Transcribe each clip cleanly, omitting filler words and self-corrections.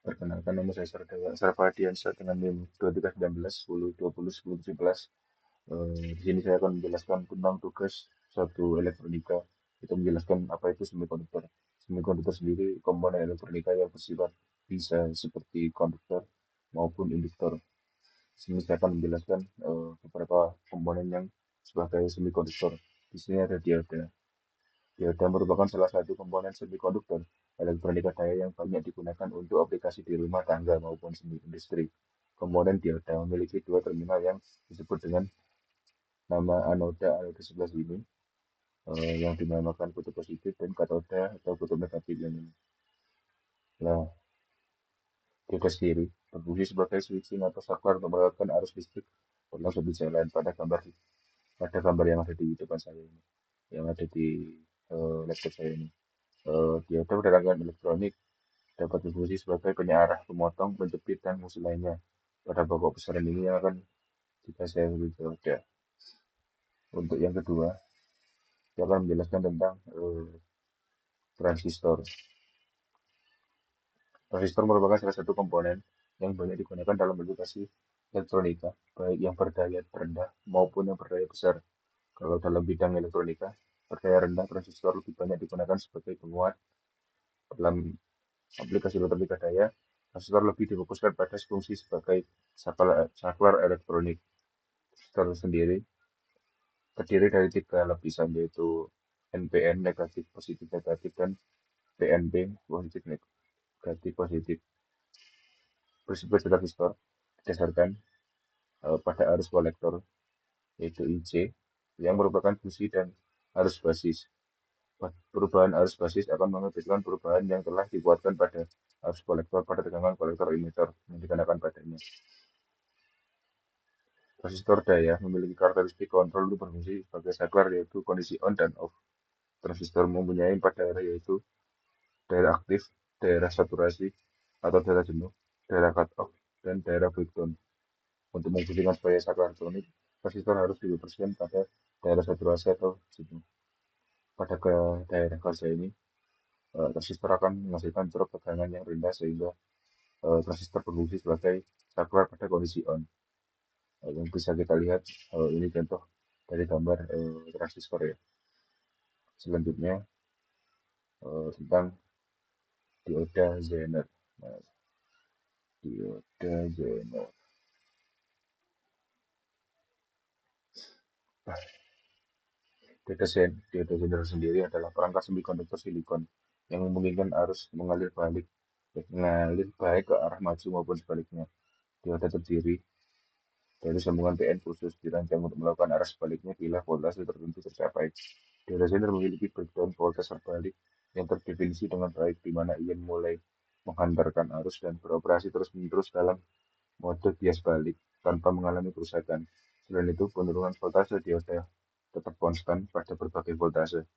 Perkenalkan nama saya Sarfadiansyah dengan NIM 2319 10 20 10 17. Di sini saya akan menjelaskan tentang tugas satu elektronika. Itu menjelaskan apa itu semikonduktor. Semikonduktor sendiri komponen elektronika yang bersifat bisa seperti konduktor maupun induktor. Di sini saya akan menjelaskan beberapa komponen yang sebagai semikonduktor. Di sini ada dioda. Dioda merupakan salah satu komponen semikonduktor elektronika daya yang banyak digunakan untuk aplikasi di rumah tangga maupun semi industri. Komponen dioda memiliki dua terminal yang disebut dengan nama anoda sebelah sini, yang dinamakan kutub positif dan katoda atau kutub negatif yang ini. Nah, dioda sendiri berfungsi sebagai switching atau saklar untuk melewatkan arus listrik dalam satu jalan pada gambar yang ada di depan saya ini, yang ada di laptop saya ini. Dioda perdagangan elektronik dapat berfungsi sebagai penyearah, pemotong, penjepit, dan fungsi lainnya. Pada pokok besaran ini yang akan kita saya lebih dioda. Untuk yang kedua, saya akan menjelaskan tentang transistor. Transistor merupakan salah satu komponen yang banyak digunakan dalam aplikasi elektronika, baik yang berdaya rendah maupun yang berdaya besar. Kalau dalam bidang elektronika, berdaya rendah transistor lebih banyak digunakan sebagai penguat. Dalam aplikasi elektronika daya, transistor lebih difokuskan pada fungsi sebagai saklar elektronik. Transistor sendiri terdiri dari tiga lapisan, yaitu NPN negatif positif negatif dan PNP positif negatif positif. Prinsip transistor berdasarkan pada arus kolektor, yaitu IC, yang merupakan fungsi dan arus basis. Perubahan arus basis akan menghasilkan perubahan yang telah dibuatkan pada arus kolektor pada tegangan kolektor emitter yang dikenakan padanya. Transistor daya memiliki karakteristik kontrol untuk berfungsi sebagai saklar, yaitu kondisi on dan off. Transistor mempunyai empat daerah, yaitu daerah aktif, daerah saturasi atau daerah jenuh, daerah cut-off, dan daerah breakdown. Untuk memfungsikan sebagai saklar elektronik, transistor harus dioperasikan pada daerah saturasi atau jenuh. Pada daerah kerja ini, transistor akan menghasilkan drop tegangan yang rendah sehingga transistor berfungsi sebagai saklar pada kondisi on. Yang bisa kita lihat, ini contoh dari gambar transistor ya. Selanjutnya tentang dioda Zener. Nah, dioda Zener. Dioda Zener sendiri adalah perangkat semikonduktor silikon yang memungkinkan arus mengalir baik ke arah maju maupun sebaliknya. Dioda terdiri dari sambungan PN khusus dirancang untuk melakukan arah sebaliknya bila voltase tertentu tercapai. Dioda Zener memiliki breakdown voltage terbalik yang terdefinisi dengan baik, di mana ia mulai menghantarkan arus dan beroperasi terus-menerus dalam mode bias balik tanpa mengalami kerusakan. Selain itu, penurunan voltase dioda tetap konstan pada berbagai voltase.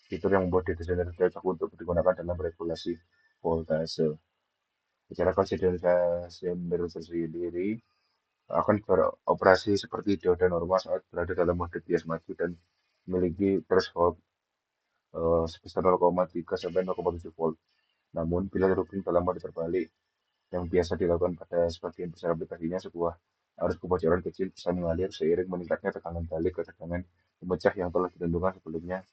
Fitur yang membuat dioda Zener cocok untuk digunakan dalam regulasi voltase. Secara kerja dioda Zener sendiri akan beroperasi seperti dioda normal saat berada dalam mode bias maju dan memiliki threshold sebesar 0,3 sampai 0,7 volt. Namun, bila terhubung dalam mode terbalik, yang biasa dilakukan pada sebagian besar aplikasinya, sebuah arus kebocoran kecil bisa mengalir seiring meningkatnya tekanan balik ke tegangan pemecah yang telah ditentukan sebelumnya,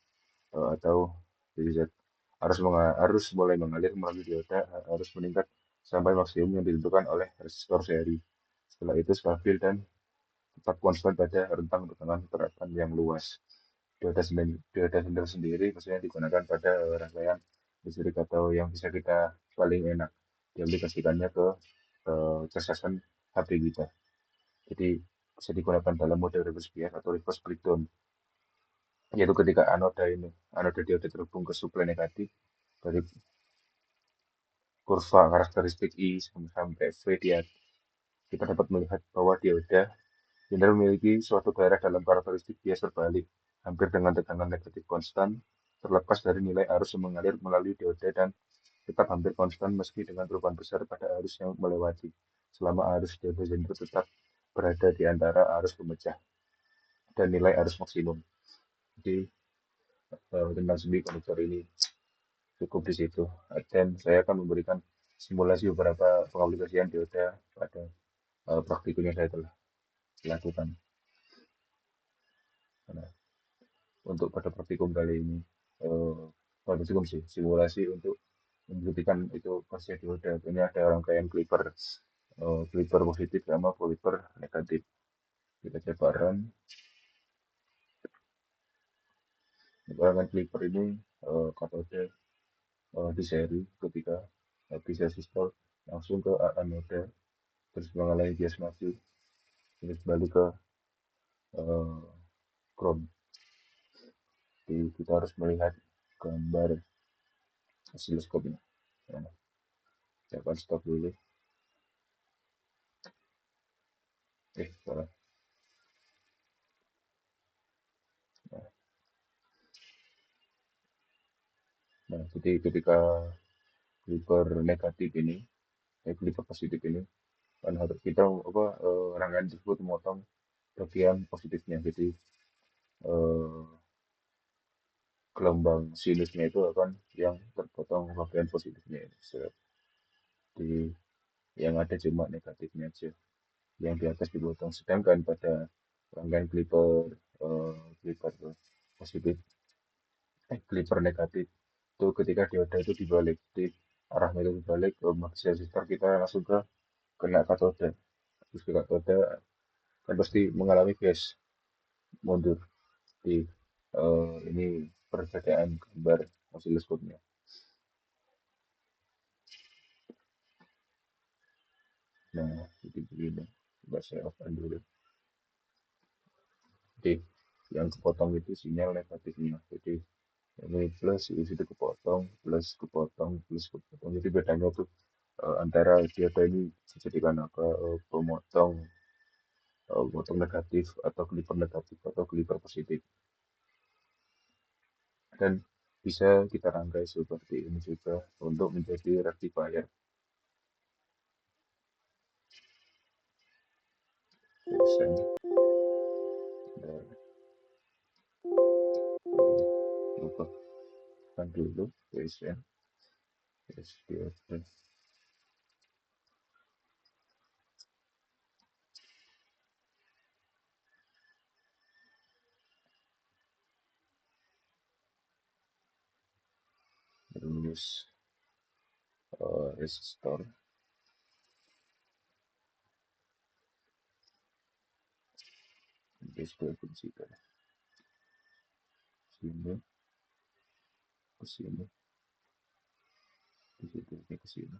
atau DZ. Arus mulai mengalir melalui dioda harus meningkat sampai maksimum yang ditentukan oleh resistor seri. Setelah itu stabil dan tetap konstan pada rentang tegangan terapan yang luas. Dioda sendiri biasanya digunakan pada rangkaian listrik atau yang bisa kita paling enak diaplikasikannya ke casasan HP kita. Jadi bisa digunakan dalam mode reverse bias atau reverse breakdown, yaitu ketika anoda dioda terhubung ke suplai negatif dari kurva karakteristik I sampai V kita dapat melihat bahwa dioda Zener memiliki suatu gairah dalam karakteristik bias terbalik, hampir dengan tegangan negatif konstan, terlepas dari nilai arus yang mengalir melalui dioda dan tetap hampir konstan meski dengan perubahan besar pada arus yang melewati, selama arus dioda Zener tetap berada di antara arus pemecah dan nilai arus maksimum. Jadi tentang semikonduktor ini cukup di situ. Dan saya akan memberikan simulasi beberapa pengaplikasian dioda pada praktikum yang saya telah lakukan. Nah, untuk pada praktikum kali ini, bukan praktikum sih, simulasi untuk membuktikan itu konsep dioda. Ini ada rangkaian clipper, clipper positif sama clipper negatif. Kita coba run. Rangkaian clipper ini katode di seri ketika habis resistor langsung ke anoda, terus mengalami bias maju, terus balik ke eh, ground. Jadi kita harus melihat gambar oscilloscope-nya. Nah, saya akan stop dulu. Salah. Nah, jadi ketika clipper negatif ini, clipper positif ini, kan harus kita rangkaian tersebut memotong bagian positifnya. Jadi eh, gelombang sinusnya itu akan yang terpotong bagian positifnya. Jadi yang ada cuma negatifnya aja, yang di atas dipotong. Sedangkan pada rangkaian clipper positif, clipper negatif itu ketika dioda itu dibalik, jadi arahnya itu dibalik, resistor kita langsung kena katoda, terus ke katoda kan pasti mengalami bias mundur. Di ini perbedaan gambar osiloskopnya. Nah, jadi begini. Coba saya open dulu. Jadi yang kepotong itu sinyal negatifnya. Jadi ini plus, di situ kepotong, plus kepotong. Jadi bedanya tuh antara dioda ini dijadikan apa, pemotong negatif atau clipper negatif atau clipper positif. Dan bisa kita rangkai seperti ini juga untuk menjadi rectifier. Desain dan bukan dulu desain, terus resistor, fungsikan sini ke sini, di situ ini ke sini,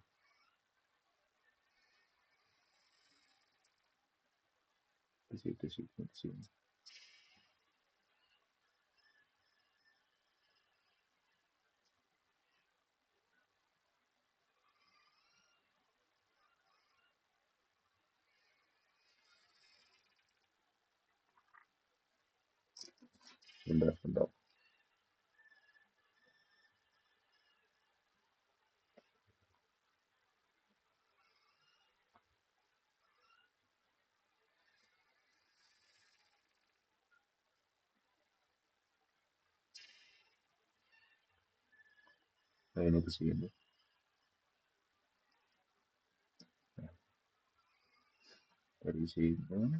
di situ sini ke sini. Bentar. Nah, ini ke sini. Nah, dari sini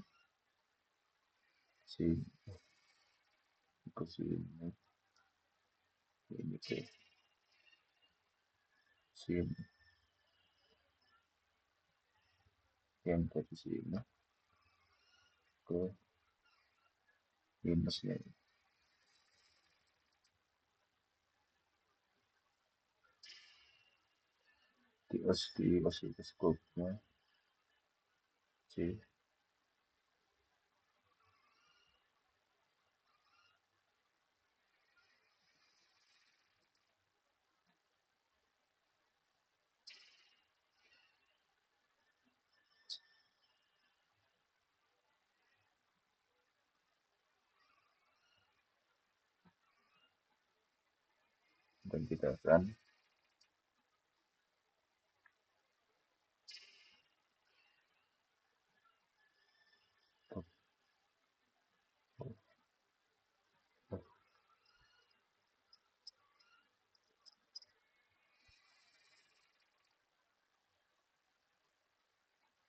sini ke sini, ini ke sini, yang dari sini ke minusnya. Di osiloskopnya C, dan kita run.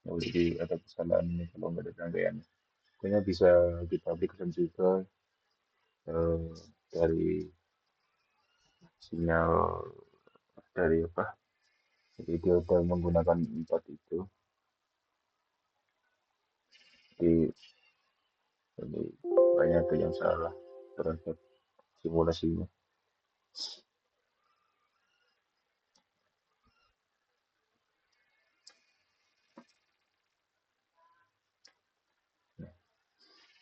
Oh, jadi ada kesalahan ini kalau nggak ada rangkaian. Kayaknya bisa kita aplikasikan juga eh, dari sinyal dari apa? Jadi dia udah menggunakan empat itu di jadi banyak tuh yang salah terhadap simulasinya.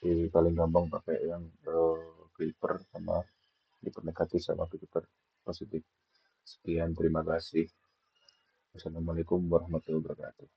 Jadi paling gampang pakai yang clipper sama clipper negatif sama clipper positif. Sekian, terima kasih. Wassalamualaikum warahmatullahi wabarakatuh.